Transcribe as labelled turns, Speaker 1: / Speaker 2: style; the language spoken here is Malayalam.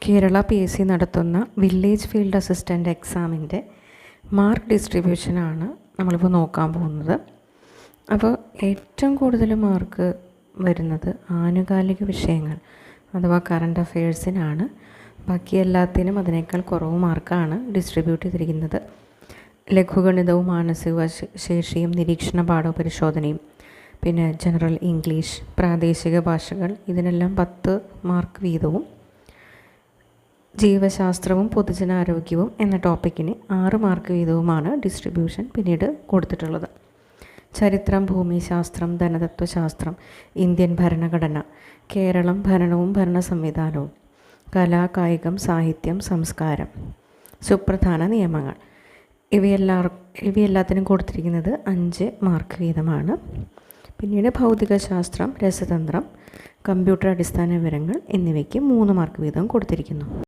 Speaker 1: കേരള PSC നടത്തുന്ന വില്ലേജ് ഫീൽഡ് അസിസ്റ്റൻ്റ് എക്സാമിൻ്റെ മാർക്ക് ഡിസ്ട്രിബ്യൂഷനാണ് നമ്മളിപ്പോൾ നോക്കാൻ പോകുന്നത്. അപ്പോൾ ഏറ്റവും കൂടുതൽ മാർക്ക് വരുന്നത് ആനുകാലിക വിഷയങ്ങൾ അഥവാ കറണ്ട് അഫെയേഴ്സിനാണ്. ബാക്കി എല്ലാത്തിനും അതിനേക്കാൾ കുറവ് മാർക്കാണ് ഡിസ്ട്രിബ്യൂട്ട് ചെയ്തിരിക്കുന്നത്. ലഘുഗണിതവും മാനസിക ശേഷിയും നിരീക്ഷണ പാഠപരിശോധനയും പിന്നെ ജനറൽ ഇംഗ്ലീഷ്, പ്രാദേശിക ഭാഷകൾ ഇതിനെല്ലാം 10 മാർക്ക് വീതവും, ജീവശാസ്ത്രവും പൊതുജനാരോഗ്യവും എന്ന ടോപ്പിക്കിന് 6 മാർക്ക് വീതവുമാണ് ഡിസ്ട്രിബ്യൂഷൻ പിന്നീട് കൊടുത്തിട്ടുള്ളത്. ചരിത്രം, ഭൂമിശാസ്ത്രം, ധനതത്വശാസ്ത്രം, ഇന്ത്യൻ ഭരണഘടന, കേരളം, ഭരണവും ഭരണ സംവിധാനവും, കല, കായികം, സാഹിത്യം, സംസ്കാരം, സുപ്രധാന നിയമങ്ങൾ ഇവയെല്ലാത്തിനും കൊടുത്തിരിക്കുന്നത് 5 മാർക്ക് വീതമാണ്. പിന്നീട് ഭൗതികശാസ്ത്രം, രസതന്ത്രം, കമ്പ്യൂട്ടർ അടിസ്ഥാന വിവരങ്ങൾ എന്നിവയ്ക്ക് 3 മാർക്ക് വീതം കൊടുത്തിരിക്കുന്നു.